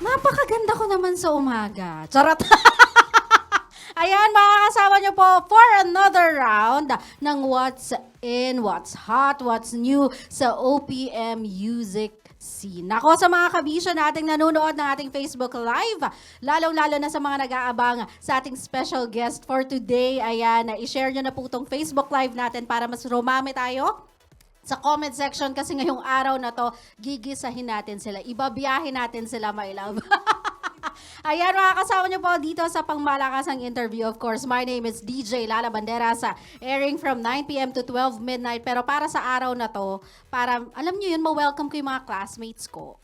Napakaganda ko naman sa umaga. Charot! Ayan, makakasama niyo po for another round ng What's In, What's Hot, What's New sa OPM Music Scene. Ako sa mga kabisyo nating nanonood ng ating Facebook Live, lalong-lalo na sa mga nag-aabang sa ating special guest for today. Ayan, i-share niyo na po itong Facebook Live natin para mas rumami tayo sa comment section kasi ngayong araw na to, gigisahin natin sila. Ibabiyahin natin sila, my love. Ayan, makakasama niyo po dito sa pangmalakasang interview. Of course, my name is DJ Lala Banderas, airing from 9 p.m. to 12 midnight. Pero para sa araw na to, para, alam niyo yun, ma-welcome ko yung mga classmates ko.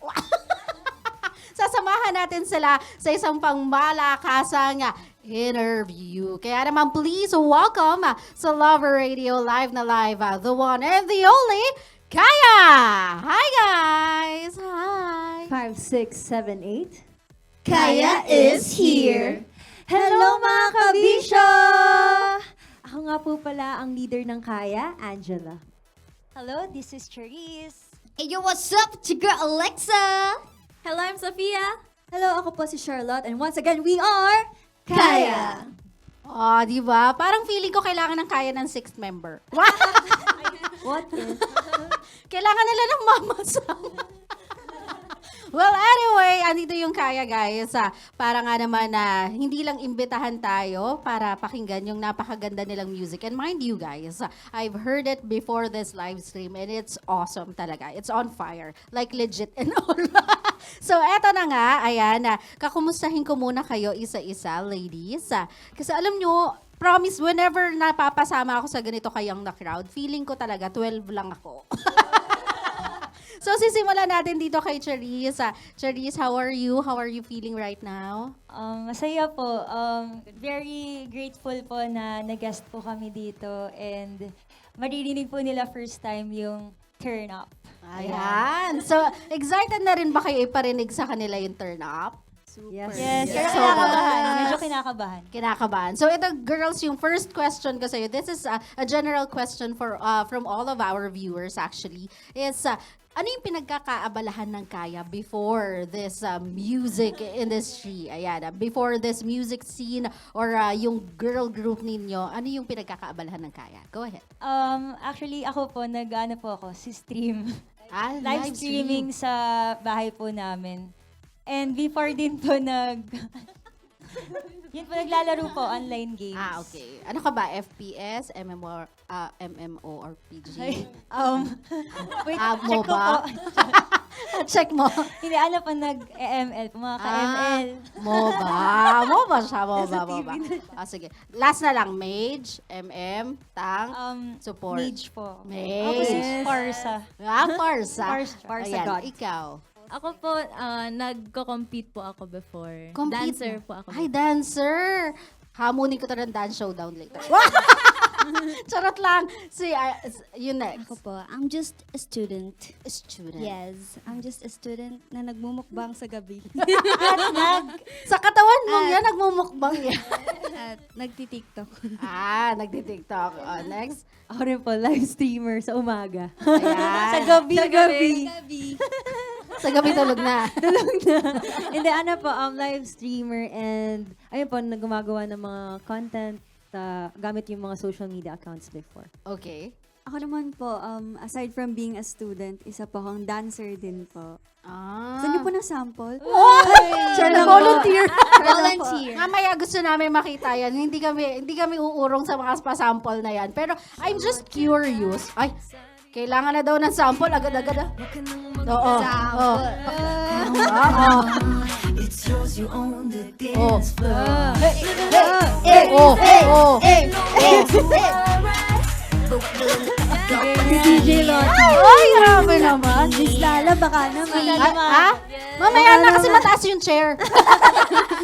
Sasamahan natin sila sa isang pangmalakasang interview. Kaya naman, please welcome sa Lover Radio Live na live, the one and the only, Kaia! Hi, guys! Hi! 5, 6, 7, 8. Kaia is here. Hello mga kabisyo! Ako nga po pala ang leader ng Kaia, Angela. Hello, this is Charisse. Hey, yo, what's up? It's your girl, Alexa. Hello, I'm Sophia. Hello, ako po si Charlotte and once again, we are Kaia. Oh, di ba? Parang feeling ko kailangan ng Kaia ng sixth member. What if? Kailangan nila ng mama sama. Well, anyway, andito yung Kaia, guys. Para nga naman na hindi lang imbitahan tayo para pakinggan yung napakaganda nilang music. And mind you, guys, I've heard it before this live stream and it's awesome talaga. It's on fire. Like legit and all. So, eto na nga. Ayan, kakumustahin ko muna kayo isa-isa, ladies. Kasi alam nyo, promise, whenever napapasama ako sa ganito kayang na crowd, feeling ko talaga 12 lang ako. So, sisimulan natin dito kay Charisse. Charisse, how are you? How are you feeling right now? Masaya po. Very grateful po na nag-guest po kami dito and maririnig po nila first time yung turn up. Ayan. So, excited na rin ba kayo iparinig sa kanila yung turn up? Yes. Yes, Yes. pero kinakabahan. Medyo kinakabahan. Kinakabahan. So, ito, girls, yung first question ko sa'yo, this is a general question for from all of our viewers, actually, is, ano yung pinagkakaabalahan ng Kaia before this music industry? Ayan, before this music scene or yung girl group ninyo, ano yung pinagkakaabalahan ng Kaia? Go ahead. Actually, ako po, nag-ano po ako, si stream. Ah, Live streaming sa bahay po namin. And before din po yun po, naglalaro po, online games. Ah, okay. Ano ka ba? FPS, MMO, or PG? Wait, check ko MOBA? po. Check mo. Hindi, ano po, nag-ML, mga ka-ML. MOBA. MOBA siya, MOBA. Ah, sige. Last na lang, Mage, MM, Tank, Support. Mage po. Mage. Ako si Parsa. Parsa. Parsa Ayan, God. ikaw. Ako po, nagko-compete po ako before. Compete Dancer mo? po ako. Ay, dancer. Hamunin ko to ng dance showdown later. Charot lang. Yun next. Ako po, I'm just a student. Student. Yes, I'm just a student na nagmumukbang sa gabi. Sa katawan mo yan, nagmumukbang yan. At nagti-tiktok. Nagti-tiktok. Next. Ako rin po, live streamer sa umaga. Ayan. Sa gabi. Sa gabi. Sa gabi tulog na. Hindi, ano po, live streamer and ayun po, gumagawa ng mga content gamit yung mga social media accounts before. Okay. Ako naman po, aside from being a student, isa po akong dancer din po. Gusto niyo po ng sample? Volunteer. Volunteer. Mamaya gusto namin makita yan. Hindi kami uurong sa mga pasample na yan. Pero I'm just curious. Ay, kailangan na daw ng sample. Agad-agad. Oo. DJ Lottie. Ay, grabe naman. Miss Lala, baka naman. Mamaya na kasi mataas yung chair.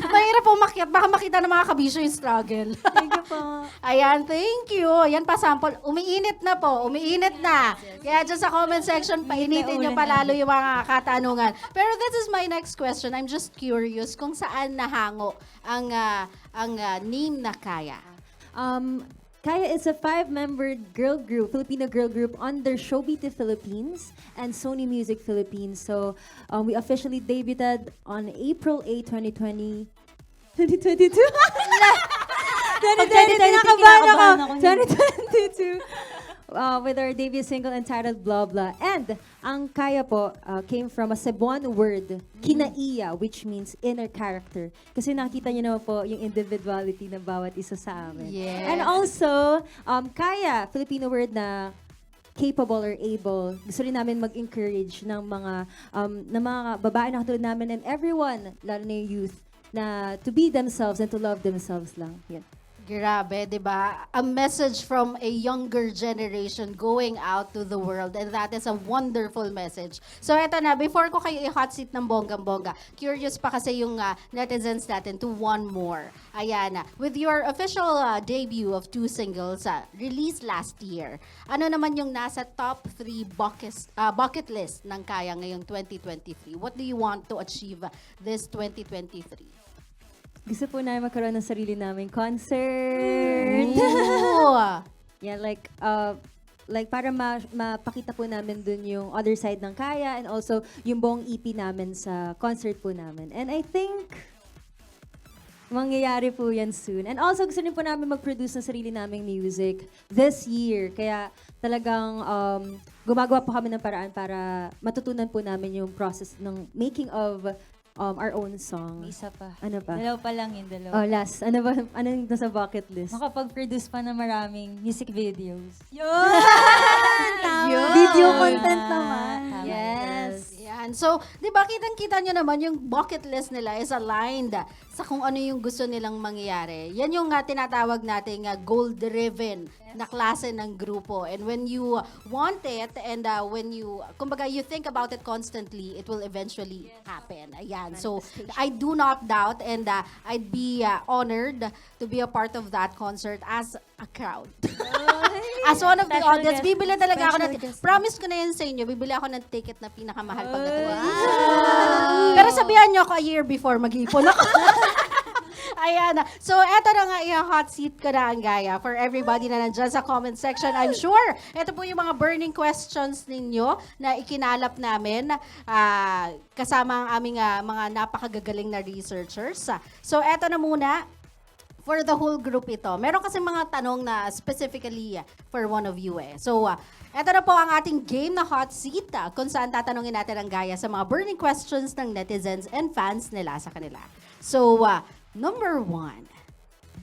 Mahirap po makiat. Baka makita ng mga kabisyo yung struggle. Thank you po. Ayan, thank you. Ayan pa sample. Umiinit na po. Umiinit na. Kaya dyan sa comment section, painitin nyo palalo yung mga katanungan. Pero this is my next question. I'm just curious kung saan nahango ang name na Kaia. Kaia is a 5-member girl group, Filipino girl group under Showbiz Philippines and Sony Music Philippines. So we officially debuted on April 8, 2020. 2022? 2022, kinakabahan ako. 2022. With our debut single entitled Blah Blah. And ang Kaia po came from a Cebuano word, kinaya, which means inner character. Kasi nakita niyo naman po yung individuality ng bawat isa sa amin. Yes. And also, Kaia, Filipino word na capable or able. Gusto rin namin mag-encourage ng mga babae na katulad namin and everyone, lalo na yung youth, na to be themselves and to love themselves lang. Yan. Grabe, di ba? A message from a younger generation going out to the world, and that is a wonderful message. So eto na, before ko kayo i-hot seat ng bonggang-bongga, curious pa kasi yung netizens natin to one more. Ayan na, with your official debut of 2 singles released last year, ano naman yung nasa top 3 bucket list ng Kaia ngayong 2023? What do you want to achieve this 2023? Gusto po namin magkaroon ng sarili naming concert. Ooh. Yeah, like para mapakita po namin dun yung other side ng Kaia and also yung buong EP namin sa concert po namin. And I think mangyayari po yan soon. And also gusto rin po namin mag-produce ng sarili naming music this year. Kaya talagang gumagawa po kami ng paraan para matutunan po namin yung process ng making of our own song. May isa pa. Ano pa? Dalawa pa lang yung Oh, dalawa. last. Ano ba? Anong nasa bucket list? Makapag-produce pa ng maraming music videos. Video content naman. Yes. Yan. So, di ba, kitang-kita nyo naman yung bucket list nila is aligned sa kung ano yung gusto nilang mangyayari. Yan yung tinatawag nating goal-driven na klase ng grupo. And when you want it and when you, kumbaga, you think about it constantly, it will eventually happen. Ayan. So, I do not doubt and I'd be honored to be a part of that concert as a crowd. As one of the Special audience, guest. bibili talaga ako Special ng guest. Promise ko na yan sa inyo, bibili ako ng ticket na pinakamahal pagdating. Pero sabihan nyo ako a year before mag-iipon ako. Ayan na. So, eto na nga, i-hot seat ko na ang Gaya for everybody na nandyan sa comment section. I'm sure, eto po yung mga burning questions ninyo na ikinalap namin kasama ang aming mga napakagagaling na researchers. So, eto na muna. For the whole group ito. Meron kasi mga tanong na specifically for one of you eh. So, eto na po ang ating game na hot seat kung saan tatanungin natin ang Gaya sa mga burning questions ng netizens and fans nila sa kanila. So, number 1.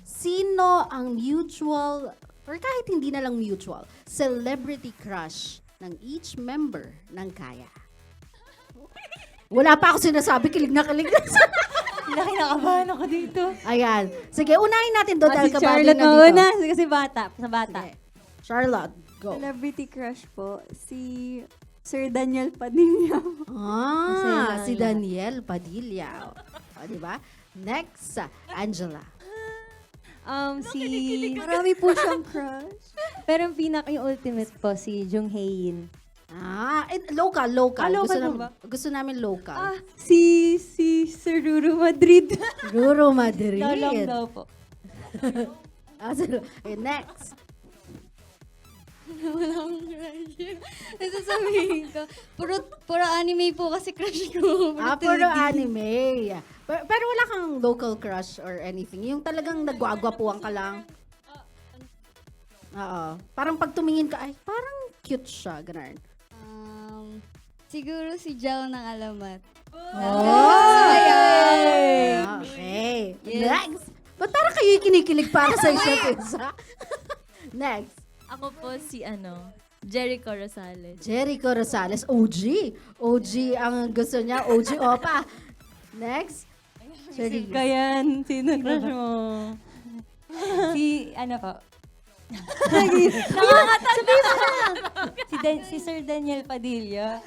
Sino ang mutual, or kahit hindi na lang mutual, celebrity crush ng each member ng Kaia? Wala pa ako sinasabi, kilig na kilig na. Kinakabahan ako dito. Ayan. Sige, unahin natin doon dahil Si kabading Charlotte na dito. mauna. Kasi bata. Sa bata. Sige. Charlotte, go. Celebrity crush po, si Sir Daniel Padilla. Si Daniel Padilla. O, di ba? Next, Angela. Marami po siyang crush. Pero yung yung ultimate po, si Jung Hae-in. Local. local po ba? Gusto namin local. Si Sir Ruru Madrid. Ruro Madrid. Lolong daw po. Next. Wala akong crush. Nasasabihin ko, puro anime po kasi crush ko. Puro 2D. anime. Pero wala kang local crush or anything. Yung talagang nagwagwapuan ka lang. Oo. Parang pag tumingin ka, ay, parang cute siya. Ganun. Siguro si Jel ng Alamat. Okay. Yes. Next. Ba't parang kayo yung kinikilig para sa isa't isa? Next. Ako po si Jericho Rosales. Jericho Rosales. OG ang gusto niya. OG Opa. Next. Cherry. Kayan, sino crush mo? Si, ano po? si Sir Daniel Padilla.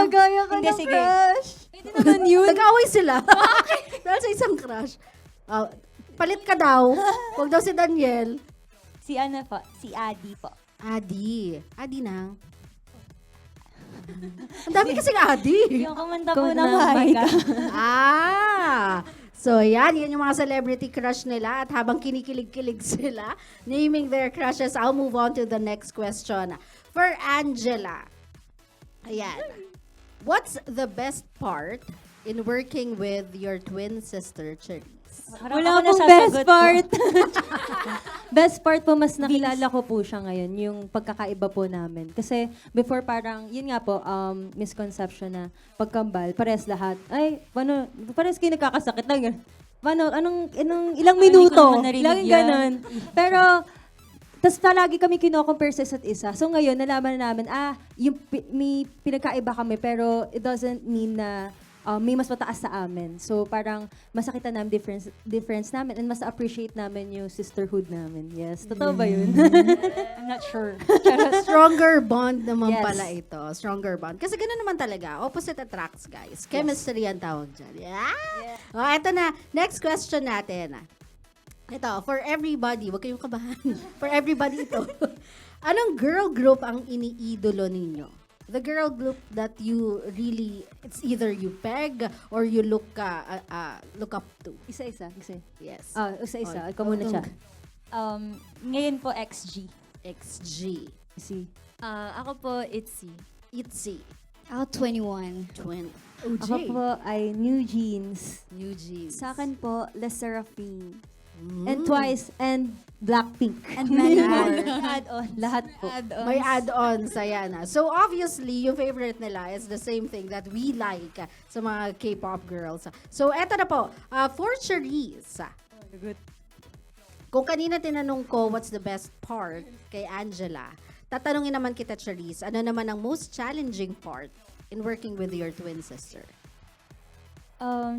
Gaya ka Hindi, ng sige. crush. Pwede naman yun. Nag-away sila. Dahil sa isang crush. Palit ka daw. Huwag daw si Daniel. Si ano po? Si Adi po. Adi nang. Ang dami kasing Adi. Yung kumanta po Kung ng na- Mahika. So, yan yung mga celebrity crush nila. At habang kinikilig-kilig sila, naming their crushes, I'll move on to the next question. For Angela, ayan. What's the best part in working with your twin sister, Cherise? Wala pong best part. Best part po, mas nakilala ko po siya ngayon, yung pagkakaiba po namin. Kasi before parang, yun nga po, misconception na pagkambal, pares lahat. Ay, pares kayo nagkakasakit lang. Ilang minuto? ko naman narinig Laging yan. ganun. Pero, tas palagi kami kino-compare sa isa't isa. So ngayon, nalaman na namin, may pinagkaiba kami, pero it doesn't mean na may mas mataas sa amin. So parang masakita namin difference namin and mas appreciate namin yung sisterhood namin. Yes. Totoo ba yun? I'm not sure. Stronger bond naman Yes. pala ito. Stronger bond. Kasi ganoon naman talaga. Opposite attracts, guys. Chemistry ang tawag dyan. Yeah. Oh, eto na. Next question natin. Ito, for everybody. Huwag kayong kabahan. For everybody ito. Anong girl group ang iniidolo ninyo? The girl group that you really, it's either you peg or you look up to. Isa-isa. Yes. Isa-isa. Oh, Ikaw muna siya. Ngayon po, XG. XG. Si. Ako po, ITZY. ITZY. Ako 21. 20. OJ. Ako po ay New Jeans. New Jeans. Sa akin po, Les Seraphine. And Twice and Blackpink. And many more. Add-on. Lahat po. May add-ons, ayan na. So obviously, yung favorite nila is the same thing that we like sa mga K-pop girls. So eto na po, for Cherise. Kung kanina tinanong ko what's the best part kay Angela, tatanungin naman kita, Cherise, ano naman ang most challenging part in working with your twin sister?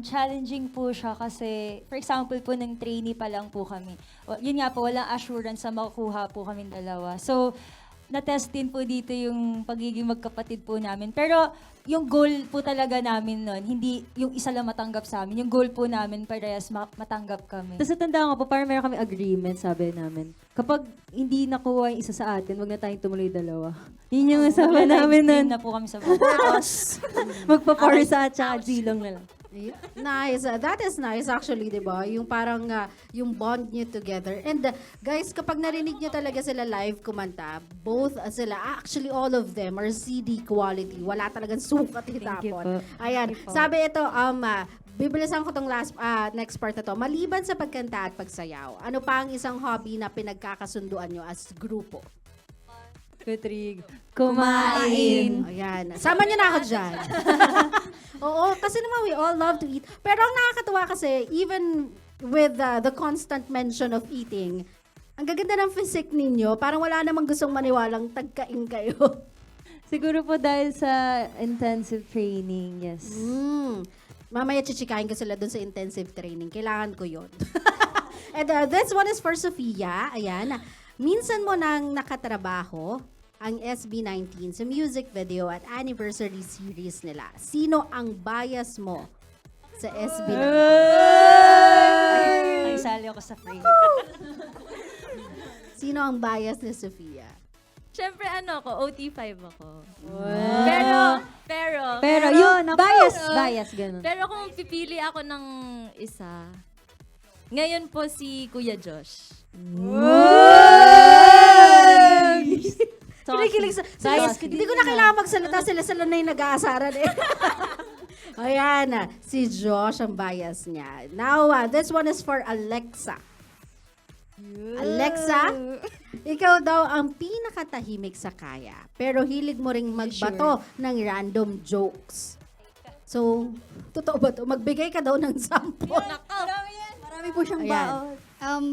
Challenging po siya kasi, for example po, ng trainee pa lang po kami. Yun nga po, walang assurance na makukuha po kami dalawa. So, na-test din po dito yung pagiging magkapatid po namin. Pero, yung goal po talaga namin nun, hindi yung isa lang matanggap sa amin. Yung goal po namin, parehas matanggap kami. Tapos natandaan ko po, parang meron kami agreement, sabi namin. Kapag hindi nakuha yung isa sa atin, wag na tayong tumuloy dalawa. Yun yung sabi namin nun. na po kami sa baba. Magpa-forsa at saka zilong na lang. Nice. That is nice actually, 'di ba? Yung parang yung bond niyo together. And guys, kapag narinig niyo talaga sila live kumanta, both sila, actually all of them are CD quality. Wala talagang sukat itapon. Ayan. Sabi ito, bibilisan ko tong next part na to. Maliban sa pagkanta at pagsayaw, ano pa ang isang hobby na pinagkakasunduan niyo as grupo? Petrig, kumain. Ayan. Sama niyo na ako dyan. Oo, kasi naman we all love to eat. Pero ang nakakatuwa kasi, even with the constant mention of eating, ang gaganda ng physique ninyo, parang wala namang gustong maniwalang tagkain kayo. Siguro po dahil sa intensive training, yes. Mamaya chichikahin ko sila dun sa intensive training. Kailangan ko yun. And this one is for Sofia. Ayan. Minsan mo nang nakatrabaho ang SB19 sa music video at anniversary series nila. Sino ang bias mo sa SB19? Ay, sali ako sa frame. Sino ang bias ni Sofia? Siyempre, OT5 ako. Wow. Pero, yung bias, ganun. pero kung pipili ako ng isa, ngayon po si Kuya Josh. Kinikilig sa bias. Hindi ko na kailangan magsalita, sila na yung nag-aasaran eh. Ayan, si Josh ang bias niya. Now, this one is for Alexa. Alexa, ikaw daw ang pinakatahimik sa Kaia, pero hilig mo ring magbato ng random jokes. So, totoo ba to? Magbigay ka daw ng sample. Marami po siyang Ayan. baon.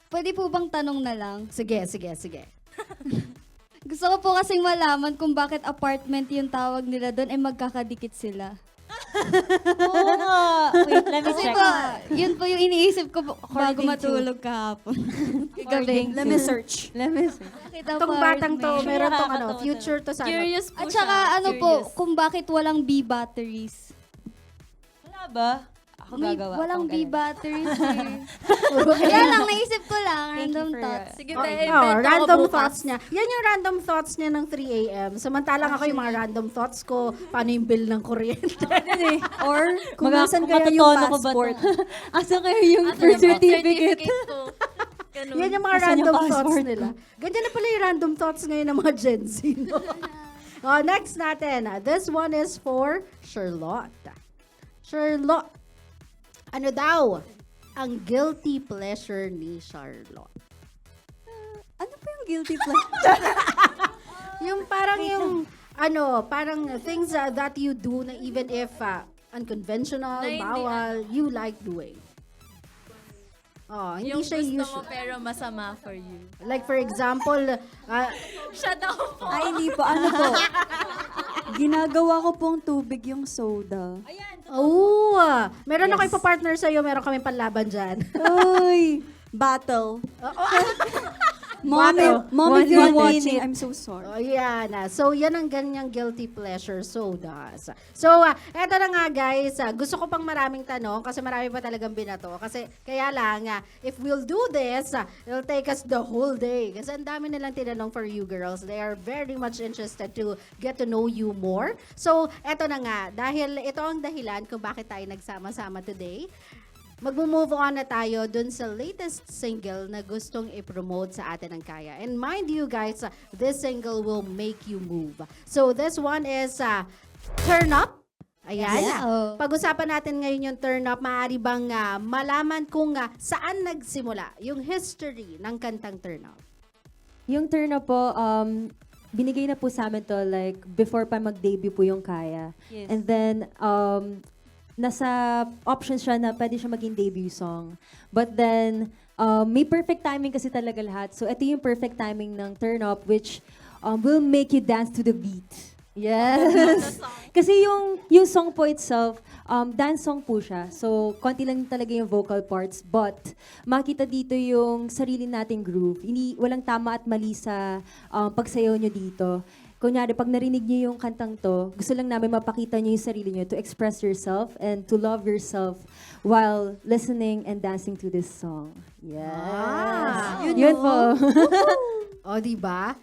Pwede po bang tanong na lang? Sige. Gusto ko po kasing malaman kung bakit apartment yung tawag nila doon ay magkakadikit sila. Oo nga. Wait, let me Kasi check. po, yun po yung iniisip ko bago According to- matulog kahapon. According Let me search. Bakit Itong batang to, apartment? meron tong Nakakatawa future to sa Curious po At saka siya. ano po, kung bakit walang B batteries. Wala ba? ako gagawa. Walang akong B ganun. batteries eh. Kaya lang, naisip ko lang, Thank you random for thoughts. Sige, Oh, invent ako random bukas. thoughts niya. Yan yung random thoughts niya ng 3 a.m. Samantalang ako yung mga random thoughts ko, paano yung bill ng kuryente. Or kung nasan kaya yung Matutono ko ba passport. Asa kayo yung Ano birth yung certificate? ko? Ganun. Yan yung mga Asan yung random thoughts passport nila. Ganyan na pala yung random thoughts ngayon ng mga Gen Z. No? Next natin. This one is for Charlotte. Charlotte, ano daw ang guilty pleasure ni Charlotte? Ano pa yung guilty pleasure? Yung parang parang things that you do na even if unconventional, Na hindi, bawal, you like doing. Oh, hindi Yung siya gusto mo usual. pero masama for you. Like for example, Siya daw po. Ay, hindi po. Ano po? Ginagawa ko pong tubig yung soda. meron Yes. ako ipapartner sa'yo, meron kami panlaban dyan. Uy! Battle. Mom, Battle. mom, if One you're minute. watching, I'm so sorry. Yan. So, yan ang ganyang guilty pleasure sodas. So, eto na nga guys. Gusto ko pang maraming tanong kasi marami pa talagang binato. Kasi, kaya lang, if we'll do this, it'll take us the whole day. Kasi ang dami nilang tinanong for you girls. They are very much interested to get to know you more. So, eto na nga. Dahil ito ang dahilan kung bakit tayo nagsama-sama today. Mag-move on na tayo dun sa latest single na gustong i-promote sa atin ng Kaia. And mind you guys, this single will make you move. So this one is Turn Up. Ayan. Yeah. Pag-usapan natin ngayon yung Turn Up. Maaari bang malaman kung saan nagsimula yung history ng kantang Turn Up? Yung turn up po, binigay na po sa amin to like before pa mag-debut po yung Kaia. Yes. And then, nasa options siya na pwede siya maging debut song. But then, may perfect timing kasi talaga lahat. So, ito yung perfect timing ng Turn Up, which will make you dance to the beat. Yes. Kasi yung song po itself, dance song po siya. So, konti lang talaga yung vocal parts. But, makita dito yung sarili nating groove. Walang tama at mali sa pagsayaw nyo dito. Kunyari, pag narinig niyo yung kantang to, gusto lang namin mapakita niyo yung sarili niyo to express yourself and to love yourself while listening and dancing to this song. Yes. Yun po. O, diba?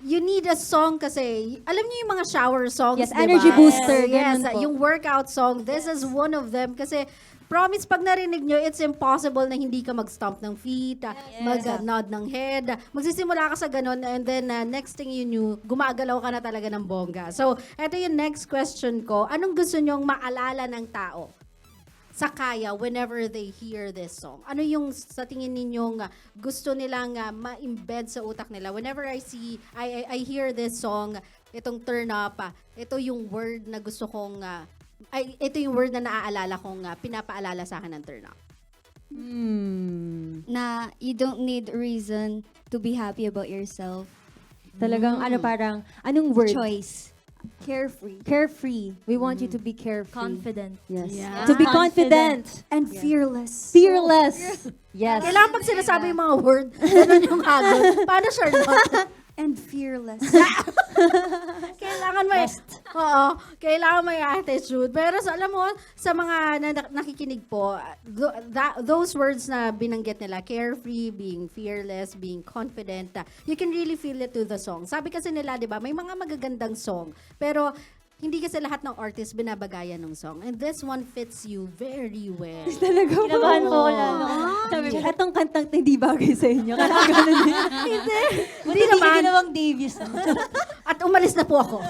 You need a song kasi, alam niyo yung mga shower songs, Yes, diba? energy booster, Yes, ganun po. yung workout song. This is one of them kasi promise, pag narinig nyo, it's impossible na hindi ka mag-stomp ng feet, mag-nod ng head. Magsisimula ka sa ganun, and then next thing you knew, gumagalaw ka na talaga ng bongga. So, eto yung next question ko. Anong gusto nyong maalala ng tao sa Kaia whenever they hear this song? Ano yung sa tingin ninyong gusto nilang ma-embed sa utak nila? Whenever I hear this song, itong Turn Up, ito yung word na gusto kong ito yung word na naaalala kong pinapaalala sa akin ng Turn Up. Na you don't need reason to be happy about yourself. Talagang parang, anong word? Choice. Carefree. Carefree. We want you to be carefree. Confident. Yes. Yeah. To be confident. And fearless. Fearless. Yes. Kailangan pag sinasabi yung mga word, ganun yung hagod. Paano, Charlotte? And fearless. Kailangan may, kailangan may attitude. Pero alam mo, sa mga nakikinig po, those words na binanggit nila, carefree, being fearless, being confident, you can really feel it to the song. Sabi kasi nila, di ba, may mga magagandang song, pero hindi kasi lahat ng artist binabagayan ng song. And this one fits you very well. Talaga po. Kinabahan po ko lalo. Sabi ko, etong kantang to hindi bagay sa inyo. Kasi ganun din. Hindi naman. ginawang Davis. At umalis na po ako.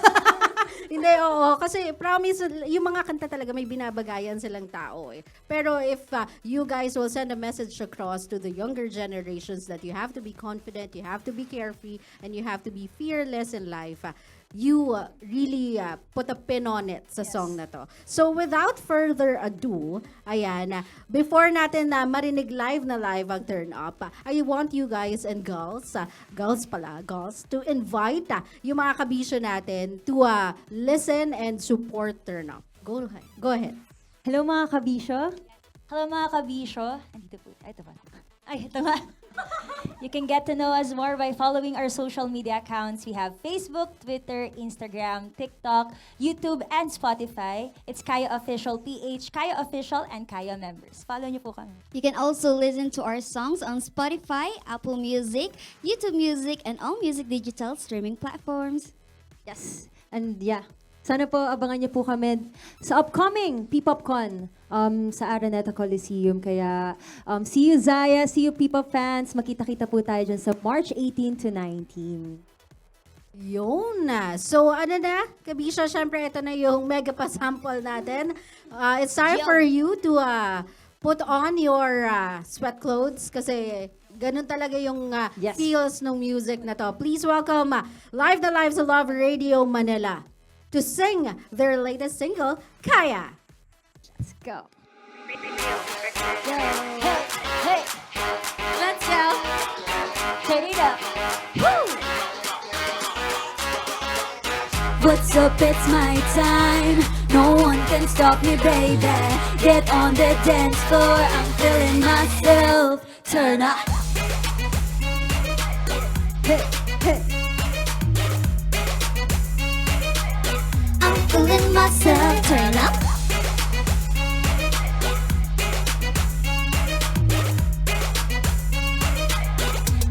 Hindi, oo. Kasi promise, yung mga kanta talaga may binabagayan silang tao eh. Pero if you guys will send a message across to the younger generations that you have to be confident, you have to be carefree, and you have to be fearless in life, you really put a pin on it sa song na to. So without further ado, ayan, before natin na marinig live ang Turn Up, I want you guys and girls, girls, to invite yung mga kabisyo natin to listen and support Turn Up. Go ahead. Hello mga kabisyo. Hello mga kabisyo. Andito po. Ay, ito ba? Ay, ito nga. You can get to know us more by following our social media accounts. We have Facebook, Twitter, Instagram, TikTok, YouTube, and Spotify. It's Kaia Official PH, Kaia Official, and Kaia members. Follow niyo po kami. You can also listen to our songs on Spotify, Apple Music, YouTube Music, and all music digital streaming platforms. Yes. And yeah, sana po abangan niyo po kami sa upcoming P-PopCon sa Araneta Coliseum. Kaya see you Zaya, see you P-Pop fans. Makita-kita po tayo dyan sa March 18 to 19. Yun na. So, ano na, Kabisha, syempre ito na yung mega pa-sample natin. It's time for you to put on your sweat clothes kasi ganun talaga yung Yes. feels ng music na to. Please welcome Live the Lives of Love Radio Manila to sing their latest single, Kaia. Let's go. Hey, Let's go! turn it up. What's up, it's my time. No one can stop me, baby. Get on the dance floor, I'm feeling myself. Turn up. Hey, hey. I'm feeling myself. Turn up.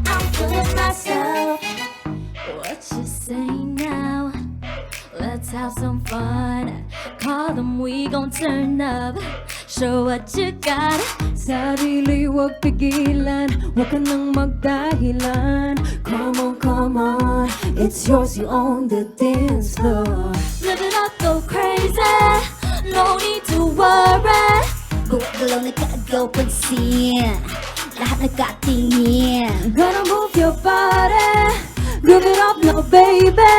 I'm feeling myself. What you say now? Let's have some fun. Call them, we gon' turn up. Show what you got. Sarili wag pigilan, wag ka nang magdahilan. Come on, it's yours, you own the dance floor. Live it up, go crazy. No need to worry. Buwag galaw nagkagaw-pansin. Lahat nagkatingin. Gotta move your body, give it up now, baby.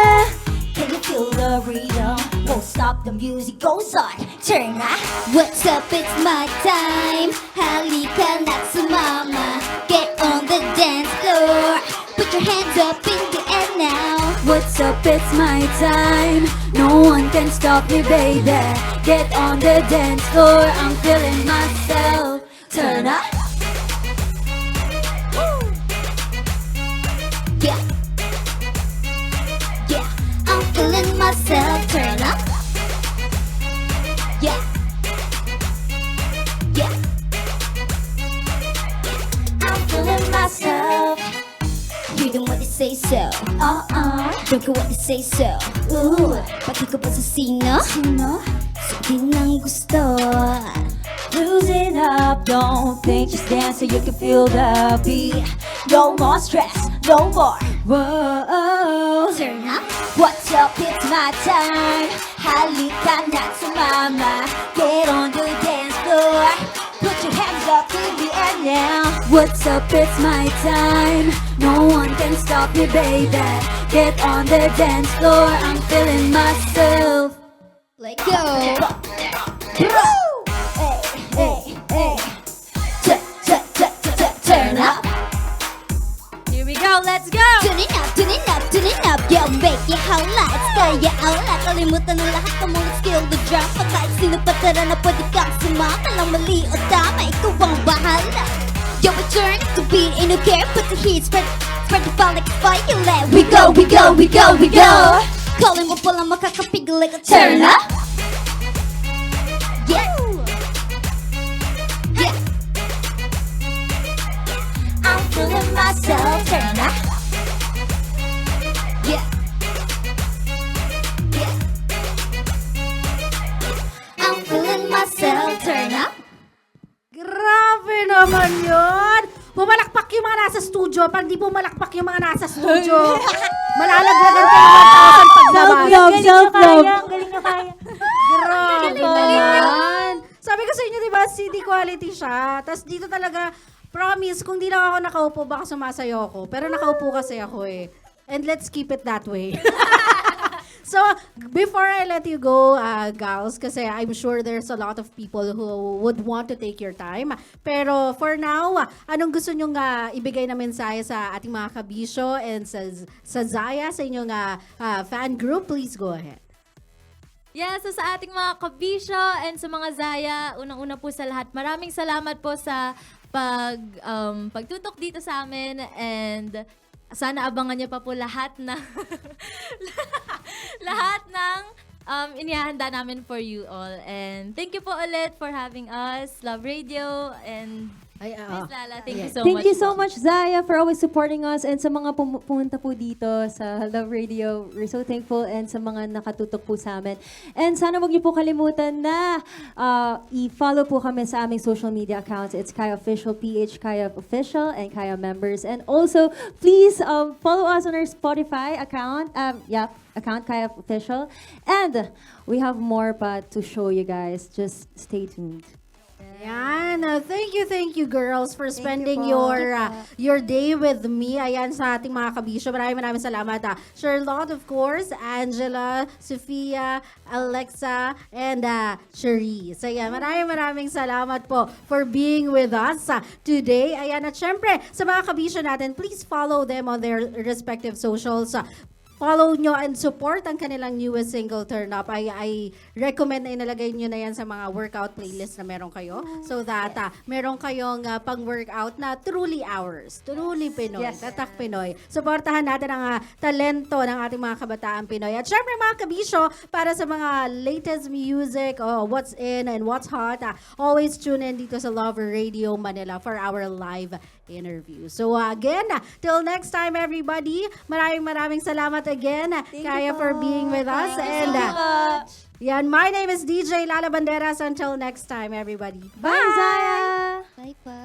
Can you feel the rhythm? Won't stop, the music goes on. Turn up. What's up, it's my time. Halika na sumama. Get on the dance floor. Put your hands up in the air now. What's up, it's my time. No one can stop me, baby. Get on the dance floor. I'm feeling myself. Turn up. Woo. Yeah. Yeah, I'm feeling myself. Turn up. Yeah. Yeah. I'm feeling myself. You don't want to say so. Don't go what to say so. Ooh, pati ko pa sa sino? Sabihin ng gusto. Lose it up, don't think, just dance so you can feel the beat. No more stress, no more. Whoa. Turn up. What's up, it's my time. Halika na sumama. Get on the dance floor. Put your hands up in the air now. What's up, it's my time. No one can stop me, baby. Get on the dance floor. I'm feeling myself. Let go. Woo! Hey, hey, hey. Turn up. Here we go, let's go! Tune it up, tune it up, tune it up. Yeah, make it holla. It's Kaia Aula. Kalimutan ng lahat ng mga skill the drum. Pag kahit sino patara na pwede kang sumama. Lang mali o tama, ikaw ang bahala. Yo, we turn to beat, ain't no care. Put the heat, spread the ball like violet. We go, we go, we go, we go. Calling mo palang makakapigil like a turn up. Yeah. Yeah. I'm feeling myself. Turn up. Yeah. Yeah. I'm feeling myself. Turn up. Grabe naman yun! Pumalakpak yung mga nasa studio. Pag di pumalakpak yung mga nasa studio, malalaglagan kayo 1,000 paglabas. Self-love. Ang galing na Kaia. Grabe naman! Sabi ko sa inyo, di ba, CD quality siya. Tapos dito talaga, promise, kung di lang ako nakaupo, baka sumasayo ako. Pero nakaupo kasi ako eh. And let's keep it that way. So, before I let you go, gals, kasi I'm sure there's a lot of people who would want to take your time. Pero for now, anong gusto nyong ibigay na mensahe sa ating mga kabisyo and sa Zaya, sa inyong fan group? Please go ahead. Yeah, so sa ating mga kabisyo and sa mga Zaya, unang-una po sa lahat, maraming salamat po sa pagtutok dito sa amin, and sana abangan niyo pa po lahat ng lahat ng inihahanda namin for you all. And thank you po ulit for having us, Love Radio, and Miss Lala, thank you so much. Thank you so po. much, Zaya, for always supporting us, and sa mga pumunta po dito sa Love Radio. We're so thankful, and sa mga nakatutok po sa amin. And sana wag niyo po kalimutan na i-follow po kami sa aming social media accounts. It's Kaia Official PH, Kaia Official, and Kaia Members. And also, please follow us on our Spotify account. Account Kaia Official. And we have more pa to show you guys. Just stay tuned. Ayan. Thank you girls for spending po. your day with me. Ayan sa ating mga kabisyo. Maraming salamat. Charlotte, of course, Angela, Sophia, Alexa, and Cherise. Ayan, maraming salamat po for being with us today. Ayan, at syempre, sa mga kabisyo natin, please follow them on their respective socials. Follow nyo and support ang kanilang newest single, Turn Up. I recommend na inalagay nyo na yan sa mga workout playlist na meron kayo. So that meron kayong pang-workout na truly ours. Truly Pinoy. Tatak Pinoy. Supportahan natin ang talento ng ating mga kabataan Pinoy. At syempre mga kabisyo, para sa mga latest music, what's in and what's hot, always tune in dito sa Love Radio Manila for our live interview. So again, till next time everybody, maraming salamat again, Kaia, for being with us. And yan, my name is DJ Lala Banderas. Until next time everybody. Bye, Zaya! Bye-bye.